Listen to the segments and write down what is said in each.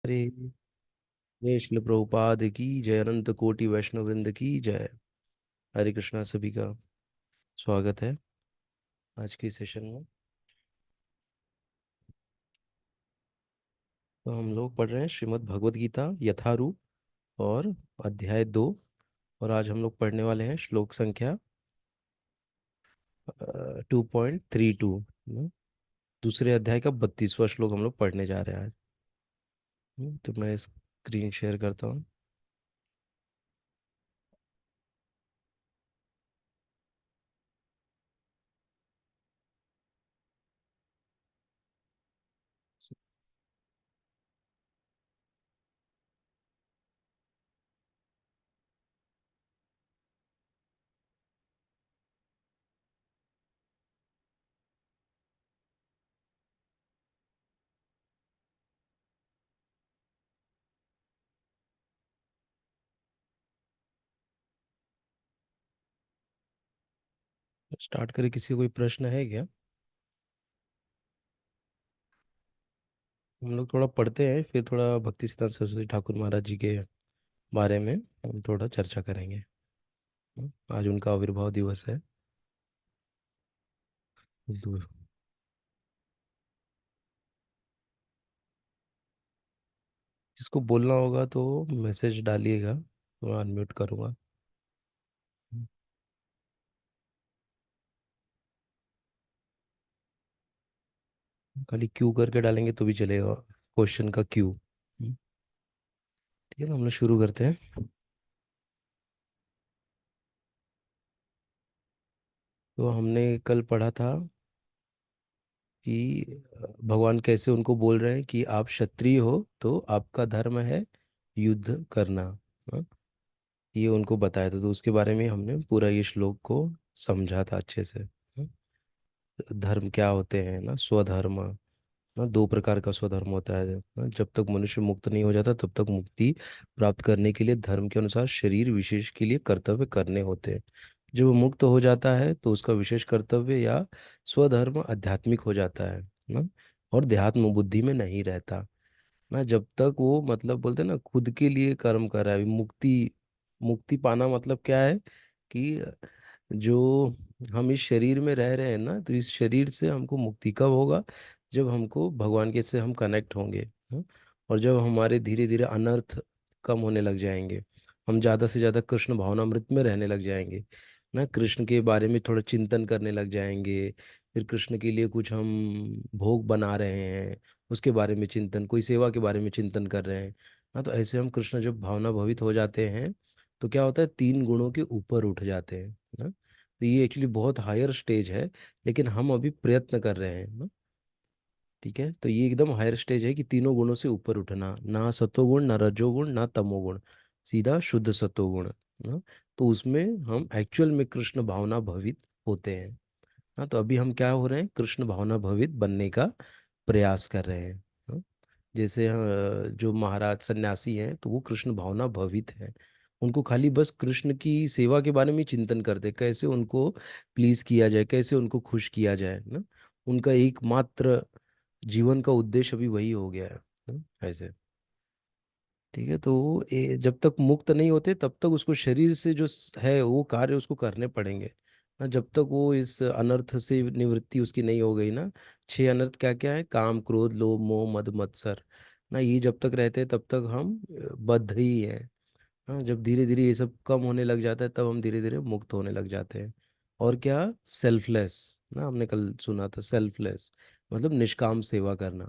हरे जय श्री प्रभुपाद की जय, अनंत कोटि वैष्णव वृंद की जय। हरे कृष्णा, सभी का स्वागत है आज के सेशन में। तो हम लोग पढ़ रहे हैं श्रीमद् भगवद गीता यथारूप, और अध्याय 2। और आज हम लोग पढ़ने वाले हैं श्लोक संख्या 2.32। दूसरे अध्याय का 32वां श्लोक हम लोग पढ़ने जा रहे हैं आज। तो मैं स्क्रीन शेयर करता हूँ। स्टार्ट करें, किसी को कोई प्रश्न है क्या? हम लोग थोड़ा पढ़ते हैं, फिर थोड़ा भक्ति सिद्धांत सरस्वती ठाकुर महाराज जी के बारे में हम थोड़ा चर्चा करेंगे। आज उनका आविर्भाव दिवस है। दू- जिसको बोलना होगा तो मैसेज डालिएगा, तो मैं अनम्यूट करूँगा। खाली क्यू करके डालेंगे तो भी चलेगा, क्वेश्चन का क्यू। ठीक है, तो हम लोग शुरू करते हैं। तो हमने कल पढ़ा था कि भगवान कैसे उनको बोल रहे हैं कि आप क्षत्रिय हो तो आपका धर्म है युद्ध करना। हाँ, ये उनको बताया था, तो उसके बारे में हमने पूरा ये श्लोक को समझा था अच्छे से। धर्म क्या होते हैं ना, स्वधर्म ना, दो प्रकार का स्वधर्म होता है ना। जब तक मनुष्य मुक्त नहीं हो जाता तब तक मुक्ति प्राप्त करने के लिए धर्म के अनुसार शरीर विशेष के लिए कर्तव्य करने होते हैं। जब वो मुक्त हो जाता है तो उसका विशेष कर्तव्य या स्वधर्म आध्यात्मिक हो जाता है ना, और देहात्म बुद्धि में नहीं रहता ना। जब तक वो मतलब बोलते हैं ना, खुद के लिए कर्म कर रहा है। मुक्ति मुक्ति पाना मतलब क्या है कि जो हम इस शरीर में रह रहे हैं ना, तो इस शरीर से हमको मुक्ति कब होगा? जब हमको भगवान के से हम कनेक्ट होंगे। हाँ? और जब हमारे धीरे धीरे अनर्थ कम होने लग जाएंगे, हम ज़्यादा से ज़्यादा कृष्ण भावनामृत में रहने लग जाएंगे ना, कृष्ण के बारे में थोड़ा चिंतन करने लग जाएंगे। फिर कृष्ण के लिए कुछ हम भोग बना रहे हैं, उसके बारे में चिंतन, कोई सेवा के बारे में चिंतन कर रहे हैं। हाँ, तो ऐसे हम कृष्ण जब भावना भवित हो जाते हैं तो क्या होता है, 3 गुणों के ऊपर उठ जाते हैं ना। तो ये एक्चुअली बहुत हायर स्टेज है, लेकिन हम अभी प्रयत्न कर रहे हैं ना। ठीक है, तो ये एकदम हायर स्टेज है कि तीनों गुणों से ऊपर उठना, ना सतोगुण ना रजोगुण ना तमोगुण, सीधा शुद्ध सतोगुण ना। तो उसमें हम एक्चुअल में कृष्ण भावना भवित होते हैं। हाँ, तो अभी हम क्या हो रहे हैं, कृष्ण भावना भवित बनने का प्रयास कर रहे हैं। हाँ, जैसे जो महाराज सन्यासी हैं तो वो कृष्ण भावना भवित हैं। उनको खाली बस कृष्ण की सेवा के बारे में चिंतन करते, कैसे उनको प्लीज किया जाए, कैसे उनको खुश किया जाए ना। उनका एकमात्र जीवन का उद्देश्य अभी वही हो गया है ना, ऐसे। ठीक है, तो जब तक मुक्त नहीं होते तब तक उसको शरीर से जो है वो कार्य उसको करने पड़ेंगे ना। जब तक वो इस अनर्थ से निवृत्ति उसकी नहीं हो गई ना। 6 अनर्थ क्या क्या है? काम, क्रोध, लोभ, मोह, मद, मत्सर ना। ये जब तक रहते हैं तब तक हम बद्ध ही हैं। हाँ, जब धीरे धीरे ये सब कम होने लग जाता है तब हम धीरे धीरे मुक्त होने लग जाते हैं। और क्या? सेल्फलेस ना, हमने कल सुना था, सेल्फलेस मतलब निष्काम सेवा करना।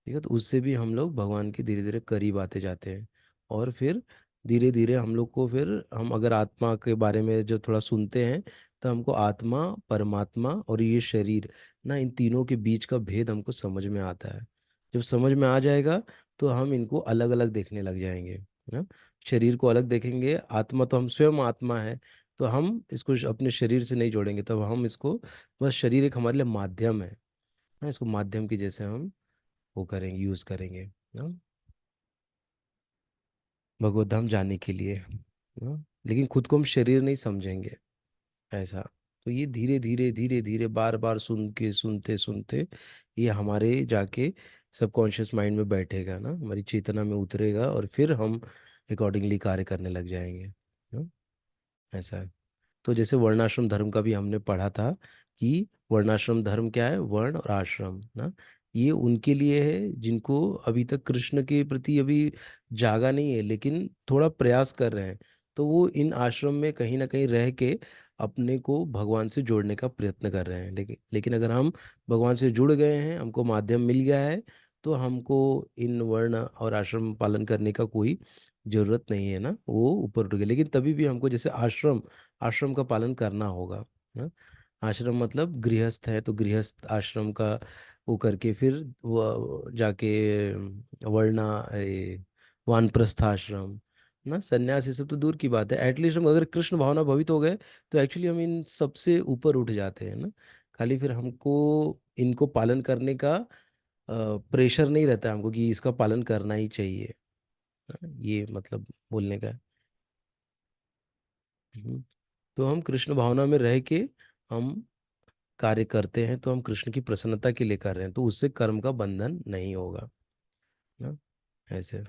ठीक है, तो उससे भी हम लोग भगवान के धीरे धीरे करीब आते जाते हैं। और फिर धीरे धीरे हम लोग को, फिर हम अगर आत्मा के बारे में जो थोड़ा सुनते हैं, तो हमको आत्मा, परमात्मा और ये शरीर ना, इन तीनों के बीच का भेद हमको समझ में आता है। जब समझ में आ जाएगा तो हम इनको अलग अलग देखने लग जाएंगे ना। शरीर को अलग देखेंगे, आत्मा तो हम स्वयं आत्मा है, तो हम इसको अपने शरीर से नहीं जोड़ेंगे। तब हम इसको, बस शरीर एक हमारे लिए माध्यम है ना, इसको माध्यम की जैसे हम वो करेंगे, यूज करेंगे ना, भगवत धाम जाने के लिए ना। लेकिन खुद को हम शरीर नहीं समझेंगे, ऐसा। तो ये धीरे धीरे धीरे धीरे बार बार सुन के सुनते सुनते ये हमारे जाके सबकॉन्शियस माइंड में बैठेगा ना, हमारी चेतना में उतरेगा, और फिर हम अकॉर्डिंगली कार्य करने लग जाएंगे। ऐसा है। तो जैसे वर्णाश्रम धर्म का भी हमने पढ़ा था कि वर्णाश्रम धर्म क्या है, वर्ण और आश्रम ना, ये उनके लिए है जिनको अभी तक कृष्ण के प्रति अभी जागा नहीं है, लेकिन थोड़ा प्रयास कर रहे हैं। तो वो इन आश्रम में कहीं ना कहीं रह के अपने को भगवान से जोड़ने का प्रयत्न कर रहे हैं। लेकिन लेकिन अगर हम भगवान से जुड़ गए हैं, हमको माध्यम मिल गया है, तो हमको इन वर्ण और आश्रम पालन करने का कोई जरूरत नहीं है ना, वो ऊपर उठ गए। लेकिन तभी भी हमको जैसे आश्रम आश्रम का पालन करना होगा ना। आश्रम मतलब गृहस्थ है तो गृहस्थ आश्रम का वो करके फिर वो जाके वर्णा वानप्रस्थ आश्रम ना, सन्यास, ये सब तो दूर की बात है। एटलीस्ट हम अगर कृष्ण भावना भवित हो गए तो एक्चुअली हम इन सबसे ऊपर उठ जाते हैं ना। खाली फिर हमको इनको पालन करने का प्रेशर नहीं रहता है हमको कि इसका पालन करना ही चाहिए। ये मतलब बोलने का है। हम्म। तो हम कृष्ण भावना में रह के हम कार्य करते हैं, तो हम कृष्ण की प्रसन्नता के लिए कर रहे हैं, तो उससे कर्म का बंधन नहीं होगा ना। ऐसे।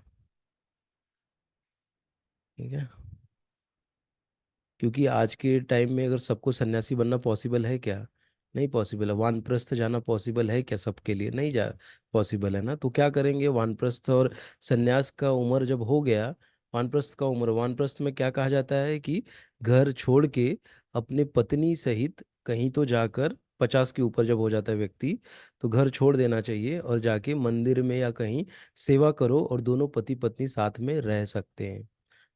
ठीक है। क्योंकि आज के टाइम में अगर सबको सन्यासी बनना पॉसिबल है क्या? नहीं पॉसिबल है। वानप्रस्थ जाना पॉसिबल है क्या सबके लिए? नहीं जा पॉसिबल है ना। तो क्या करेंगे, वानप्रस्थ और सन्यास का उम्र जब हो गया, वानप्रस्थ का उम्र, वानप्रस्थ में क्या कहा जाता है कि घर छोड़ के अपने पत्नी सहित कहीं तो जाकर, 50 के ऊपर जब हो जाता है व्यक्ति, तो घर छोड़ देना चाहिए और जाके मंदिर में या कहीं सेवा करो, और दोनों पति पत्नी साथ में रह सकते हैं।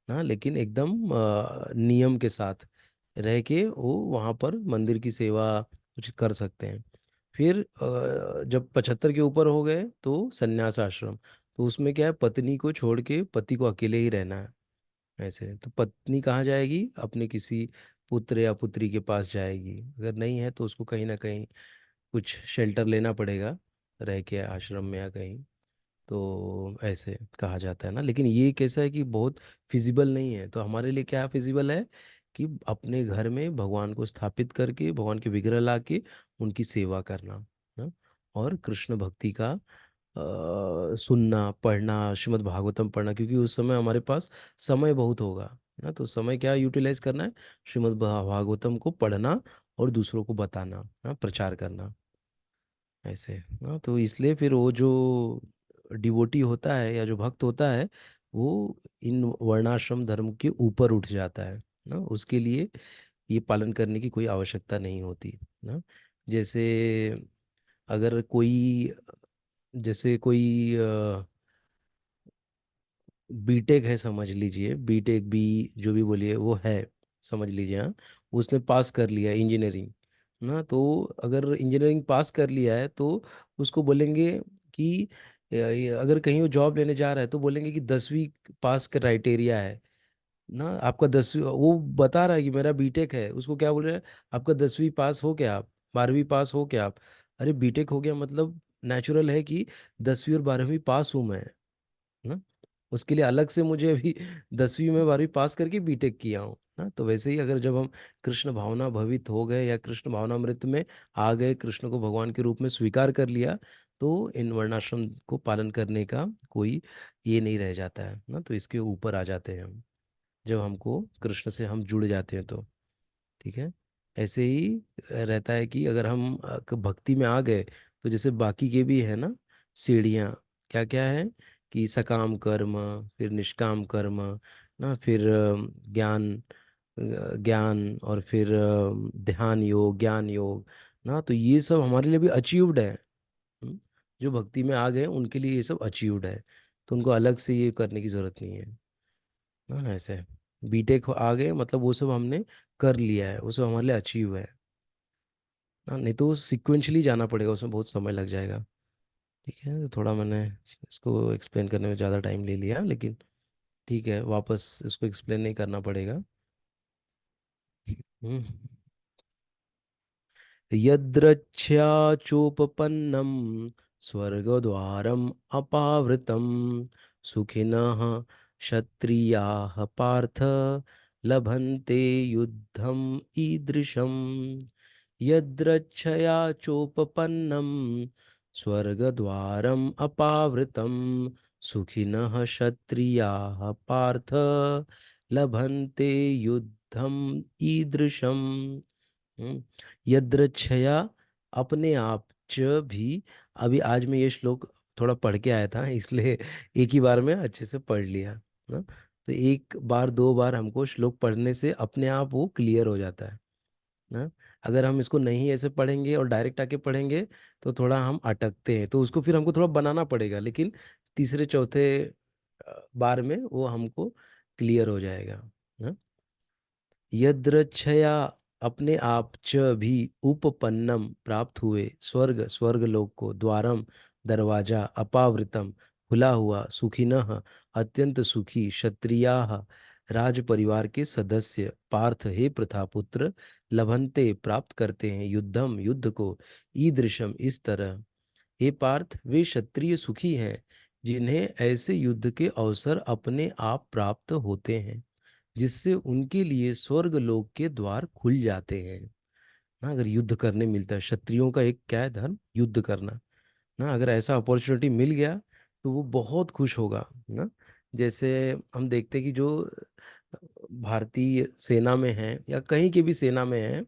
हाँ, लेकिन एकदम नियम के साथ रह के वो वहाँ पर मंदिर की सेवा कुछ कर सकते हैं। फिर जब 75 के ऊपर हो गए तो संन्यास आश्रम। तो उसमें क्या है, पत्नी को छोड़ के पति को अकेले ही रहना है। ऐसे तो पत्नी कहाँ जाएगी, अपने किसी पुत्र या पुत्री के पास जाएगी। अगर नहीं है तो उसको कहीं ना कहीं कुछ शेल्टर लेना पड़ेगा, रह के आश्रम में या कहीं। तो ऐसे कहा जाता है ना। लेकिन ये कैसा है कि बहुत फिजिबल नहीं है। तो हमारे लिए क्या फिजिबल है कि अपने घर में भगवान को स्थापित करके, भगवान के विग्रह ला के उनकी सेवा करना ना, और कृष्ण भक्ति का सुनना, पढ़ना, श्रीमद् भागवतम पढ़ना, क्योंकि उस समय हमारे पास समय बहुत होगा ना। तो समय क्या यूटिलाइज करना है, श्रीमद् भागवतम को पढ़ना और दूसरों को बताना ना, प्रचार करना। ऐसे हाँ। तो इसलिए फिर वो जो डिवोटी होता है या जो भक्त होता है, वो इन वर्णाश्रम धर्म के ऊपर उठ जाता है ना। उसके लिए ये पालन करने की कोई आवश्यकता नहीं होती ना। जैसे अगर कोई, जैसे कोई बीटेक है, समझ लीजिए, बीटेक बी जो भी बोलिए वो है, समझ लीजिए हाँ। उसने पास कर लिया इंजीनियरिंग ना। तो अगर इंजीनियरिंग पास कर लिया है तो उसको बोलेंगे कि अगर कहीं वो जॉब लेने जा रहा है तो बोलेंगे कि 10वीं पास क्राइटेरिया है ना आपका। 10वीं, वो बता रहा है कि मेरा बीटेक है, उसको क्या बोल रहे हैं, आपका 10वीं पास हो क्या आप, 12वीं पास हो क्या आप? अरे बीटेक हो गया मतलब नेचुरल है कि 10वीं और 12वीं पास हूँ मैं ना। उसके लिए अलग से मुझे अभी 10वीं में 12वीं पास करके बीटेक किया हूँ ना। तो वैसे ही अगर जब हम कृष्ण भावना भवित हो गए या कृष्ण भावनामृत में आ गए, कृष्ण को भगवान के रूप में स्वीकार कर लिया, तो इन वर्णाश्रम को पालन करने का कोई ये नहीं रह जाता है ना। तो इसके ऊपर आ जाते हैं हम, जब हमको कृष्ण से हम जुड़ जाते हैं तो। ठीक है। ऐसे ही रहता है कि अगर हम भक्ति में आ गए, तो जैसे बाकी के भी है ना सीढ़ियाँ, क्या क्या है कि सकाम कर्म, फिर निष्काम कर्म ना, फिर ज्ञान, और फिर ध्यान योग, ज्ञान योग ना। तो ये सब हमारे लिए भी अचीव्ड है। हम्म, जो भक्ति में आ गए उनके लिए ये सब अचीव्ड है, तो उनको अलग से ये करने की जरूरत नहीं है। हाँ ऐसे बीटेक आ गए मतलब वो सब हमने कर लिया है, वो सब हमारे लिए अचीव है ना। नहीं तो सिक्वेंशली जाना पड़ेगा, उसमें बहुत समय लग जाएगा। ठीक है। तो थोड़ा मैंने इसको एक्सप्लेन करने में ज़्यादा टाइम ले लिया, लेकिन ठीक है, वापस इसको एक्सप्लेन नहीं करना पड़ेगा। हम्म। यद्रच्छया चोपपन्नं स्वर्गद्वारम् अपावृतं सुखिनः क्षत्रियाः पार्थ लभन्ते युद्धम् ईदृशम्। यद्रच्छया चोपपन्नं स्वर्गद्वारम् अपावृतं सुखिनः क्षत्रियाः पार्थ लभन्ते युद्धम ईदृशम। यदृच्छया अपने आप च भी। अभी आज मैं ये श्लोक थोड़ा पढ़ के आया था, इसलिए एक ही बार में अच्छे से पढ़ लिया ना। तो एक बार दो बार हमको श्लोक पढ़ने से अपने आप वो क्लियर हो जाता है ना। अगर हम इसको नहीं ऐसे पढ़ेंगे और डायरेक्ट आके पढ़ेंगे तो थोड़ा हम अटकते हैं, तो उसको फिर हमको थोड़ा बनाना पड़ेगा, लेकिन तीसरे चौथे बार में वो हमको क्लियर हो जाएगा ना। यदृच्छया अपने आप च भी उपपन्नम प्राप्त हुए स्वर्ग स्वर्गलोक को द्वारम दरवाजा अपावृतम खुला हुआ सुखिनः अत्यंत सुखी क्षत्रियाः राज परिवार के सदस्य पार्थ हे प्रथापुत्र लभन्ते प्राप्त करते हैं युद्धम युद्ध को ईदृशम इस तरह। हे पार्थ वे क्षत्रिय सुखी हैं जिन्हें ऐसे युद्ध के अवसर अपने आप प्राप्त होते हैं, जिससे उनके लिए स्वर्ग लोक के द्वार खुल जाते हैं ना। अगर युद्ध करने मिलता है, क्षत्रियों का एक क्या है धर्म, युद्ध करना ना। अगर ऐसा अपॉर्चुनिटी मिल गया तो वो बहुत खुश होगा ना। जैसे हम देखते हैं कि जो भारतीय सेना में है या कहीं के भी सेना में है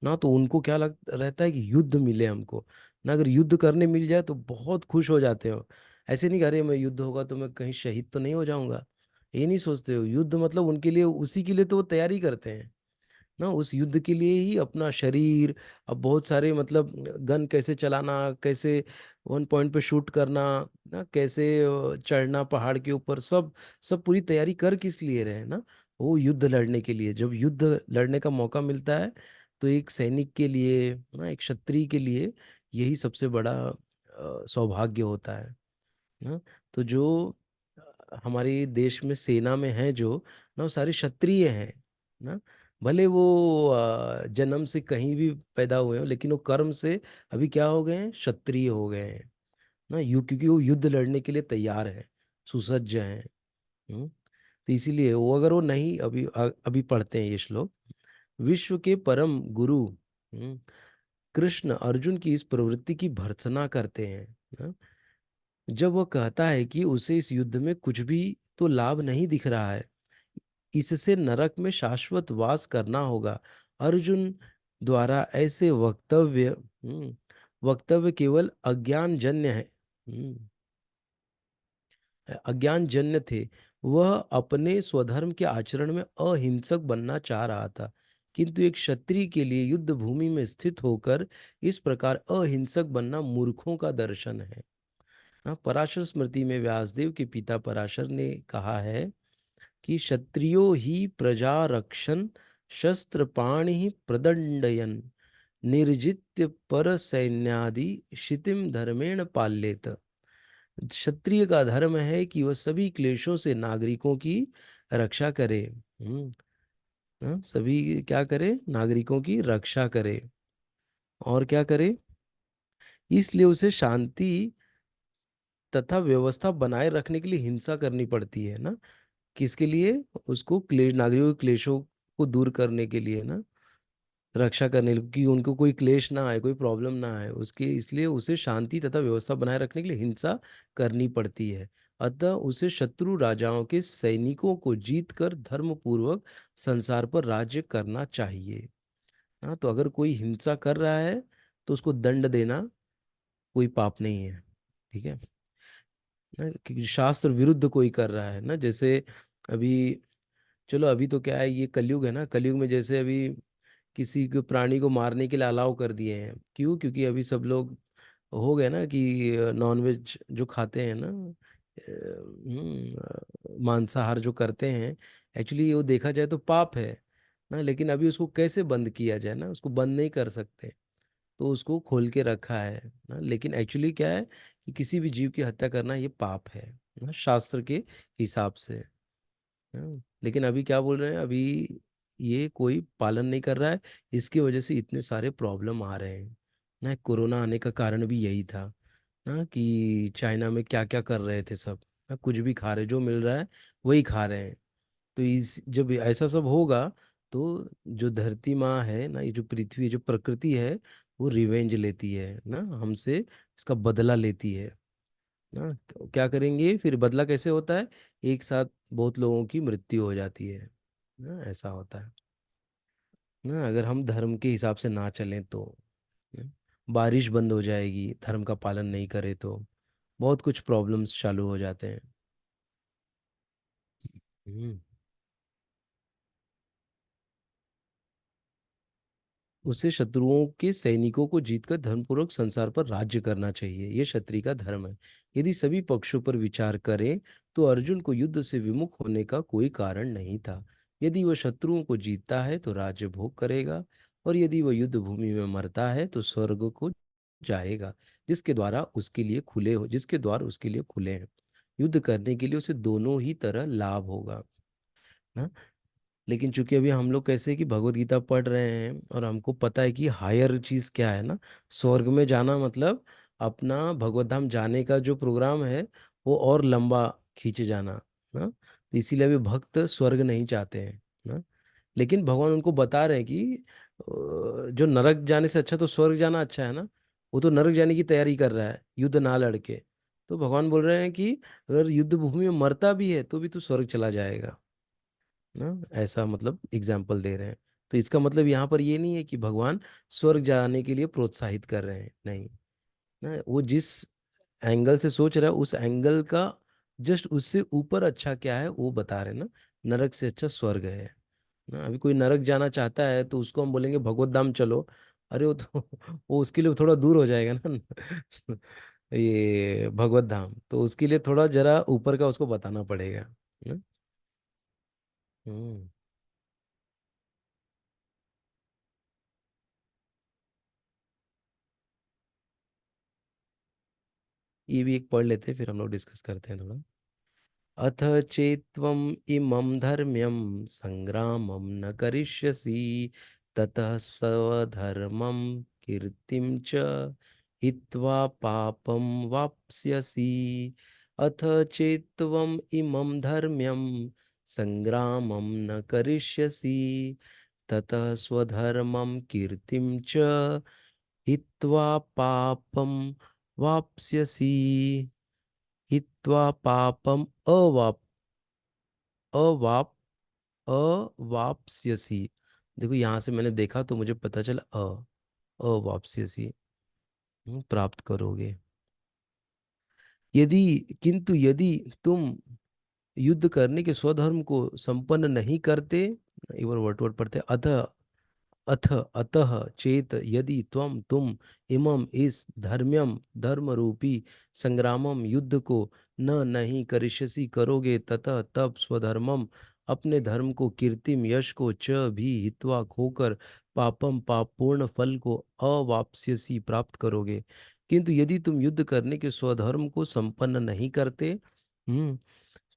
ना, तो उनको क्या लग रहता है कि युद्ध मिले हमको ना। अगर युद्ध करने मिल जाए तो बहुत खुश हो जाते हो। ऐसे नहीं कह रहे मैं युद्ध होगा तो मैं कहीं शहीद तो नहीं हो जाऊंगा, ये नहीं सोचते हो। युद्ध मतलब उनके लिए, उसी के लिए तो वो तैयारी करते हैं ना। उस युद्ध के लिए ही अपना शरीर, अब बहुत सारे मतलब गन कैसे चलाना, कैसे वन पॉइंट पे शूट करना ना, कैसे चढ़ना पहाड़ के ऊपर, सब सब पूरी तैयारी कर किस लिए रहे हैं ना। वो युद्ध लड़ने के लिए। जब युद्ध लड़ने का मौका मिलता है तो एक सैनिक के लिए ना, एक क्षत्रिय के लिए यही सबसे बड़ा सौभाग्य होता है ना। तो जो हमारे देश में सेना में है जो ना, वो सारे क्षत्रिय हैं ना। भले वो जन्म से कहीं भी पैदा हुए हो, लेकिन वो कर्म से अभी क्या हो गए हैं, क्षत्रिय हो गए हैं ना। क्योंकि वो युद्ध लड़ने के लिए तैयार है, सुसज्ज हैं। हम्म, तो इसीलिए वो, अगर वो नहीं, अभी पढ़ते हैं ये श्लोक। विश्व के परम गुरु कृष्ण अर्जुन की इस प्रवृत्ति की भर्त्सना करते हैं ना। जब वह कहता है कि उसे इस युद्ध में कुछ भी तो लाभ नहीं दिख रहा है, इससे नरक में शाश्वत वास करना होगा। अर्जुन द्वारा ऐसे वक्तव्य केवल अज्ञानजन्य है, अज्ञानजन्य थे। वह अपने स्वधर्म के आचरण में अहिंसक बनना चाह रहा था, किंतु एक क्षत्रिय के लिए युद्ध भूमि में स्थित होकर इस प्रकार अहिंसक बनना मूर्खों का दर्शन है। हाँ, पराशर स्मृति में व्यासदेव के पिता पराशर ने कहा है कि क्षत्रियो ही प्रजा रक्षण शस्त्र पाणि प्रदंडयन निर्जित्य पर सैन्यादि क्षितिम धर्मेण पाल्येत। क्षत्रिय का धर्म है कि वह सभी क्लेशों से नागरिकों की रक्षा करे। हाँ, सभी क्या करे, नागरिकों की रक्षा करे। और क्या करे, इसलिए उसे शांति तथा व्यवस्था बनाए रखने के लिए हिंसा करनी पड़ती है ना। किसके लिए, उसको क्लेश, नागरिकों के क्लेशों को दूर करने के लिए ना, रक्षा करने के लिए, कि उनको कोई क्लेश ना आए, कोई प्रॉब्लम ना आए उसके, इसलिए उसे शांति तथा व्यवस्था बनाए रखने के लिए हिंसा करनी पड़ती है। अतः उसे शत्रु राजाओं के सैनिकों को जीत कर धर्म पूर्वक संसार पर राज्य करना चाहिए। हाँ, तो अगर कोई हिंसा कर रहा है तो उसको दंड देना कोई पाप नहीं है, ठीक है ना। क्योंकि शास्त्र विरुद्ध कोई कर रहा है ना, जैसे अभी, चलो अभी तो क्या है, ये कलयुग है ना। कलयुग में जैसे अभी किसी को प्राणी को मारने के लिए अलाउ कर दिए हैं, क्यों, क्योंकि अभी सब लोग हो गए ना कि नॉनवेज जो खाते हैं ना, मांसाहार जो करते हैं, एक्चुअली वो देखा जाए तो पाप है ना। लेकिन अभी उसको कैसे बंद किया जाए ना, उसको बंद नहीं कर सकते, तो उसको खोल के रखा है ना। लेकिन एक्चुअली क्या है कि किसी भी जीव की हत्या करना ये पाप है ना, शास्त्र के हिसाब से। लेकिन अभी क्या बोल रहे हैं, अभी ये कोई पालन नहीं कर रहा है। इसकी वजह से इतने सारे प्रॉब्लम आ रहे हैं ना। कोरोना आने का कारण भी यही था ना, कि चाइना में क्या क्या कर रहे थे सब ना, कुछ भी खा रहे, जो मिल रहा है वही खा रहे हैं। तो इस जब ऐसा सब होगा तो जो धरती माँ है ना, ये जो पृथ्वी, जो प्रकृति है, वो रिवेंज लेती है ना हमसे, इसका बदला लेती है ना। क्या करेंगे फिर, बदला कैसे होता है, एक साथ बहुत लोगों की मृत्यु हो जाती है ना, ऐसा होता है ना अगर हम धर्म के हिसाब से ना चलें तो। ना? बारिश बंद हो जाएगी धर्म का पालन नहीं करे तो, बहुत कुछ प्रॉब्लम्स चालू हो जाते हैं। हम्म। उसे शत्रुओं के सैनिकों को जीतकर धर्मपूर्वक संसार पर राज्य करना चाहिए, ये क्षत्रिय का धर्म है। यदि सभी पक्षों पर विचार करें तो अर्जुन को युद्ध से विमुख होने का कोई कारण नहीं था। यदि वह शत्रुओं को जीतता है तो राज्य भोग करेगा, और यदि वह युद्ध भूमि में मरता है तो स्वर्ग को जाएगा, जिसके द्वार उसके लिए खुले हैं। युद्ध करने के लिए उसे दोनों ही तरह लाभ होगा ना। लेकिन चूंकि अभी हम लोग कैसे कि भगवत गीता पढ़ रहे हैं और हमको पता है कि हायर चीज क्या है ना, स्वर्ग में जाना मतलब अपना भगवत धाम जाने का जो प्रोग्राम है वो और लंबा खींचे जाना ना। तो इसीलिए अभी भक्त स्वर्ग नहीं चाहते हैं ना। लेकिन भगवान उनको बता रहे हैं कि जो नरक जाने से अच्छा तो स्वर्ग जाना अच्छा है ना। वो तो नरक जाने की तैयारी कर रहा है युद्ध ना लड़के। तो भगवान बोल रहे हैं कि अगर युद्ध भूमि में मरता भी है तो भी तू स्वर्ग चला जाएगा ना, ऐसा मतलब एग्जाम्पल दे रहे हैं। तो इसका मतलब यहाँ पर ये नहीं है कि भगवान स्वर्ग जाने के लिए प्रोत्साहित कर रहे हैं, नहीं ना। वो जिस एंगल से सोच रहा है उस एंगल का जस्ट उससे ऊपर अच्छा क्या है वो बता रहे हैं ना। नरक से अच्छा स्वर्ग है ना। अभी कोई नरक जाना चाहता है तो उसको हम बोलेंगे भगवत धाम चलो, अरे वो तो वो उसके लिए थोड़ा दूर हो जाएगा ना ये भगवत धाम तो उसके लिए थोड़ा जरा ऊपर का उसको बताना पड़ेगा ना? हम्म। ये भी एक पढ़ लेते हैं फिर हम लोग डिस्कस करते हैं थोड़ा। अथ चेत्त्वम् इमं धर्म्यं संग्रामं न करिष्यसि, ततः स्वधर्मं कीर्तिं च हित्वा पापं वाप्स्यसि। अथ चेत्त्वम् इमं धर्म्यं संग्रामं न करिष्यसि, ततः स्वधर्मं कीर्तिं च हित्वा पापं वाप्स्यसि। हित्वा पापम अवाप अवाप्स्यसि। देखो यहाँ से मैंने देखा तो मुझे पता चला अवाप्स्यसि, प्राप्त करोगे। यदि किंतु यदि तुम युद्ध करने के स्वधर्म को संपन्न नहीं करते, एक बार वर्ड वर्ड पढ़ते, अथ अतः चेत यदि तुम इमम इस धर्म्यम धर्म रूपी संग्रामम युद्ध को न नहीं करिष्यसि करोगे, ततः तब स्वधर्मम अपने धर्म को कीर्तिम यश को च भी हित्वा खोकर पापम पाप पूर्ण फल को अवाप्स्यसि प्राप्त करोगे। किंतु यदि तुम युद्ध करने के स्वधर्म को संपन्न नहीं करते,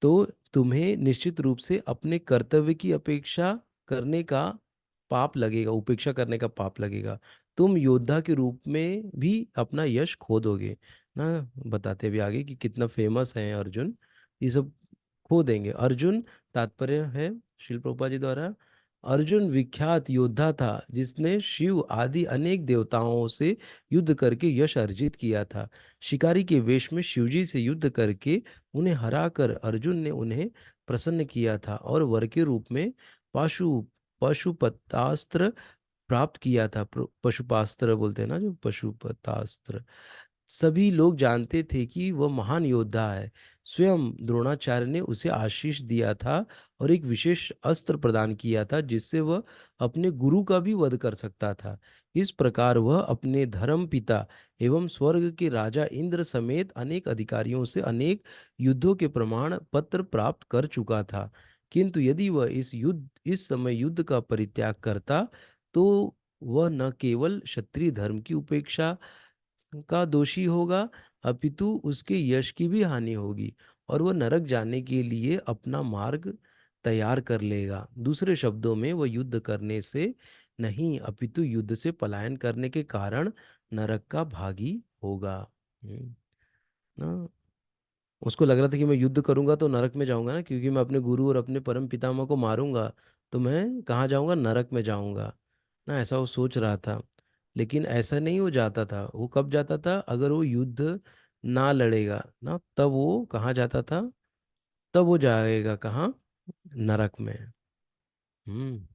तो तुम्हें निश्चित रूप से अपने कर्तव्य की अपेक्षा करने का पाप लगेगा, उपेक्षा करने का पाप लगेगा। तुम योद्धा के रूप में भी अपना यश खो दोगे ना। बताते भी आगे कि कितना फेमस है अर्जुन, ये सब खो देंगे। अर्जुन तात्पर्य है श्रील प्रभुपाद जी द्वारा, अर्जुन विख्यात योद्धा था जिसने शिव आदि अनेक देवताओं से युद्ध करके यश अर्जित किया था। शिकारी के वेश में शिवजी से युद्ध करके उन्हें हराकर अर्जुन ने उन्हें प्रसन्न किया था और वर के रूप में पाशु पशुपतास्त्र प्राप्त किया था। पशुपास्त्र बोलते हैं ना, जो पशुपतास्त्र। सभी लोग जानते थे कि वह महान योद्धा है। स्वयं द्रोणाचार्य ने उसे आशीष दिया था और एक विशेष अस्त्र प्रदान किया था जिससे वह अपने गुरु का भी वध कर सकता था। इस प्रकार वह अपने धर्म पिता एवं स्वर्ग के राजा इंद्र समेत अनेक अधिकारियों से अनेक युद्धों के प्रमाण पत्र प्राप्त कर चुका था। किंतु यदि वह इस समय युद्ध का परित्याग करता तो वह न केवल क्षत्रिय धर्म की उपेक्षा का दोषी होगा, अपितु उसके यश की भी हानि होगी और वह नरक जाने के लिए अपना मार्ग तैयार कर लेगा। दूसरे शब्दों में वह युद्ध करने से नहीं अपितु युद्ध से पलायन करने के कारण नरक का भागी होगा। हम्म, ना उसको लग रहा था कि मैं युद्ध करूंगा तो नरक में जाऊंगा ना, क्योंकि मैं अपने गुरु और अपने परम पितामह को मारूंगा तो मैं कहाँ जाऊंगा, नरक में जाऊंगा ना, ऐसा वो सोच रहा था। लेकिन ऐसा नहीं हो जाता था। वो कब जाता था, अगर वो युद्ध ना लड़ेगा ना, तब वो कहाँ जाता था, तब वो जाएगा कहाँ, नरक में। हम्म।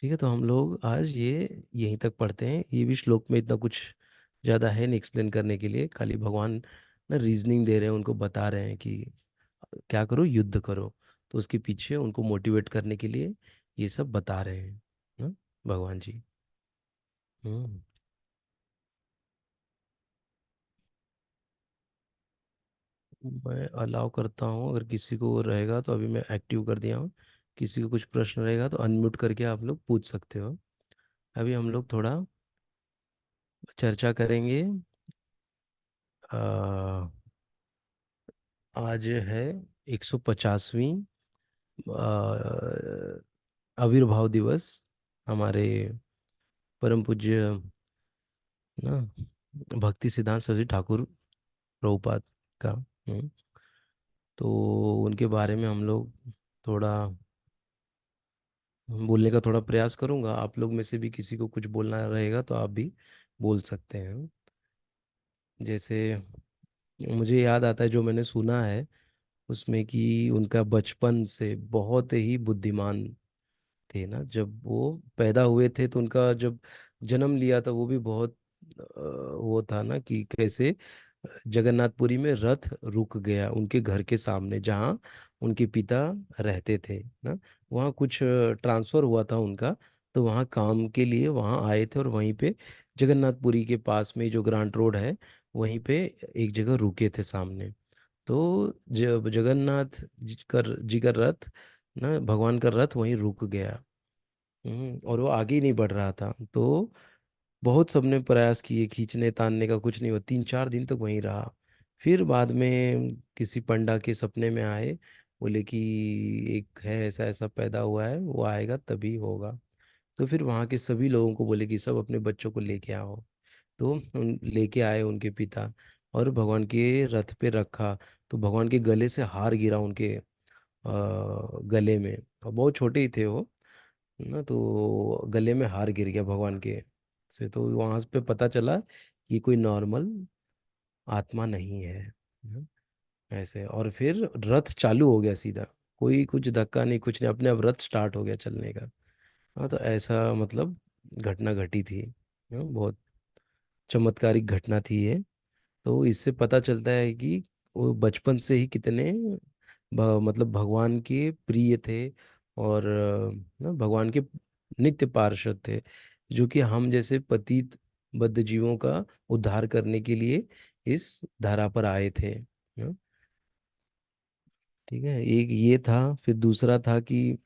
ठीक है, तो हम लोग आज ये यहीं तक पढ़ते हैं। ये भी श्लोक में इतना कुछ ज़्यादा है नहीं एक्सप्लेन करने के लिए, खाली भगवान ना रीजनिंग दे रहे हैं, उनको बता रहे हैं कि क्या करो, युद्ध करो। तो उसके पीछे उनको मोटिवेट करने के लिए ये सब बता रहे हैं ना, भगवान जी। हम्म। मैं अलाउ करता हूँ, अगर किसी को रहेगा तो, अभी मैं एक्टिव कर दिया हूँ। किसी को कुछ प्रश्न रहेगा तो अनम्यूट करके आप लोग पूछ सकते हो। अभी हम लोग थोड़ा चर्चा करेंगे। आ, आज है 150वीं आविर्भाव दिवस हमारे परम पूज्य ना भक्ति सिद्धांत सरस्वती ठाकुर प्रभुपाद का। तो उनके बारे में हम लोग थोड़ा बोलने का थोड़ा प्रयास करूंगा। आप लोग में से भी किसी को कुछ बोलना रहेगा तो आप भी बोल सकते हैं। जैसे मुझे याद आता है, जो मैंने सुना है उसमें, कि उनका बचपन से बहुत ही बुद्धिमान थे ना। जब वो पैदा हुए थे तो उनका जब जन्म लिया था, वो भी बहुत वो था ना, कि कैसे जगन्नाथपुरी में रथ रुक गया उनके घर के सामने, जहाँ उनके पिता रहते थे ना। वहाँ कुछ ट्रांसफर हुआ था उनका, तो वहाँ काम के लिए वहाँ आए थे, और वहीं पे जगन्नाथपुरी के पास में जो ग्रांट रोड है, वहीं पे एक जगह रुके थे सामने। तो जब जगन्नाथ जी का रथ ना, भगवान का रथ वहीं रुक गया। और वो आगे ही नहीं बढ़ रहा था। तो बहुत सबने प्रयास किए खींचने तानने का, कुछ नहीं हुआ, 3-4 दिन तक वहीं रहा। फिर बाद में किसी पंडा के सपने में आए, बोले कि एक है ऐसा ऐसा पैदा हुआ है, वो आएगा तभी होगा। तो फिर वहाँ के सभी लोगों को बोले कि सब अपने बच्चों को लेके आओ। तो उन लेके आए उनके पिता, और भगवान के रथ पे रखा। तो भगवान के गले से हार गिरा उनके गले में, और बहुत छोटे ही थे वो ना। तो गले में हार गिर गया भगवान के से। तो वहां पे पता चला कि कोई नॉर्मल आत्मा नहीं है ना, ऐसे। और फिर रथ चालू हो गया सीधा, कोई कुछ धक्का नहीं, कुछ नहीं, अपने आप रथ स्टार्ट हो गया चलने का। हाँ, तो ऐसा मतलब घटना घटी थी। बहुत चमत्कारिक घटना थी ये। तो इससे पता चलता है कि वो बचपन से ही कितने मतलब भगवान के प्रिय थे, और ना भगवान के नित्य पार्षद थे, जो कि हम जैसे पतित बद्ध जीवों का उद्धार करने के लिए इस धारा पर आए थे ना। ठीक है, एक ये था। फिर दूसरा था कि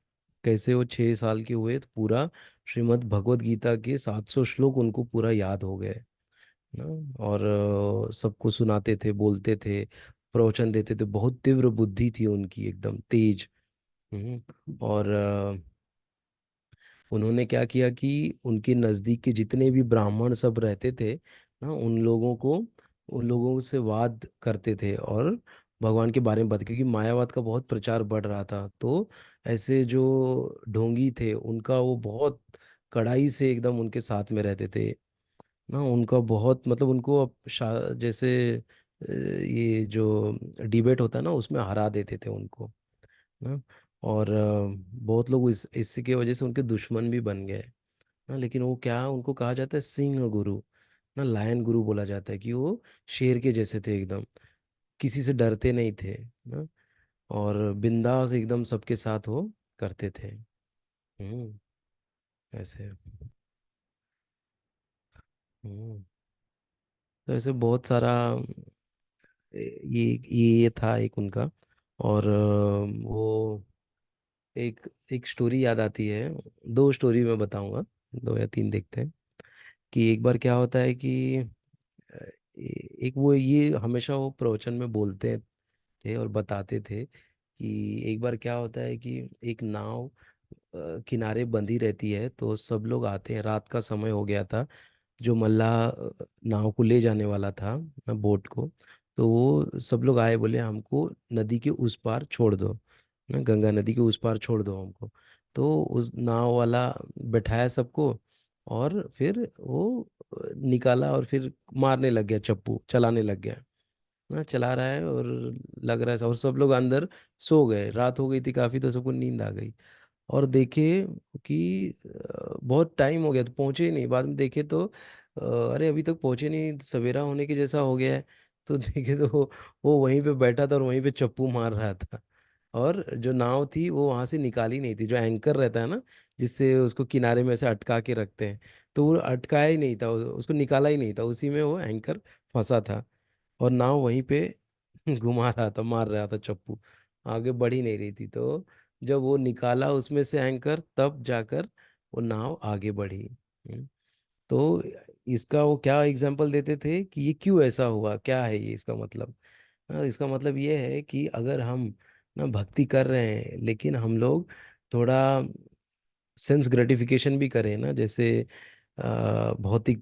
कैसे वो 6 साल के हुए तो पूरा श्रीमद् भगवत गीता के 700 श्लोक उनको पूरा याद हो गए ना। और सबको सुनाते थे, बोलते थे, प्रवचन देते थे। बहुत तीव्र बुद्धि थी उनकी, एकदम तेज। और उन्होंने क्या किया कि उनके नज़दीक के जितने भी ब्राह्मण सब रहते थे ना, उन लोगों से वाद करते थे, और भगवान के बारे में बात, क्योंकि मायावाद का बहुत प्रचार बढ़ रहा था। तो ऐसे जो ढोंगी थे उनका वो बहुत कड़ाई से एकदम उनके साथ में रहते थे ना। उनका बहुत मतलब उनको जैसे ये जो डिबेट होता है ना, उसमें हरा देते थे उनको ना। और बहुत लोग इसकी वजह से उनके दुश्मन भी बन गए ना। लेकिन वो क्या, उनको कहा जाता है सिंह गुरु ना, लायन गुरु बोला जाता है, कि वो शेर के जैसे थे एकदम, किसी से डरते नहीं थे ना। और बिंदास एकदम सबके साथ वो करते थे। हम्म। ऐसे। हम्म। तो ऐसे बहुत सारा ये था एक उनका। और वो एक एक स्टोरी याद आती है। दो स्टोरी मैं बताऊंगा, 2 या 3 देखते हैं। कि एक बार क्या होता है कि एक वो ये हमेशा वो प्रवचन में बोलते थे और बताते थे कि एक बार क्या होता है कि एक नाव किनारे बंधी रहती है, तो सब लोग आते हैं, रात का समय हो गया था। जो मल्लाह नाव को ले जाने वाला था बोट को, तो वो सब लोग आए, बोले हमको नदी के उस पार छोड़ दो ना, गंगा नदी के उस पार छोड़ दो हमको। तो उस नाव वाला बैठाया सबको, और फिर वो निकाला और फिर मारने लग गया, चप्पू चलाने लग गया ना, चला रहा है और लग रहा है, और सब लोग अंदर सो गए, रात हो गई थी काफी, तो सबको नींद आ गई। और देखे कि बहुत टाइम हो गया तो पहुंचे ही नहीं, बाद में देखे तो अरे अभी तक पहुंचे नहीं, सवेरा होने के जैसा हो गया है। तो देखे तो वो वहीं पे बैठा था और वहीं पे चप्पू मार रहा था। और जो नाव थी वो वहां से निकाली नहीं थी, जो एंकर रहता है ना, जिससे उसको किनारे में से अटका के रखते हैं, तो वो अटकाया ही नहीं था, उसको निकाला ही नहीं था, उसी में वो एंकर फंसा था। और नाव वहीं पे घुमा रहा था, मार रहा था चप्पू, आगे बढ़ ही नहीं रही थी। तो जब वो निकाला उसमें से एंकर, तब जाकर वो नाव आगे बढ़ी। तो इसका वो क्या एग्जाम्पल देते थे कि ये क्यों ऐसा हुआ, क्या है ये इसका मतलब। इसका मतलब ये है कि अगर हम ना भक्ति कर रहे हैं, लेकिन हम लोग थोड़ा सेंस ग्रेटिफिकेशन भी करें ना, जैसे भौतिक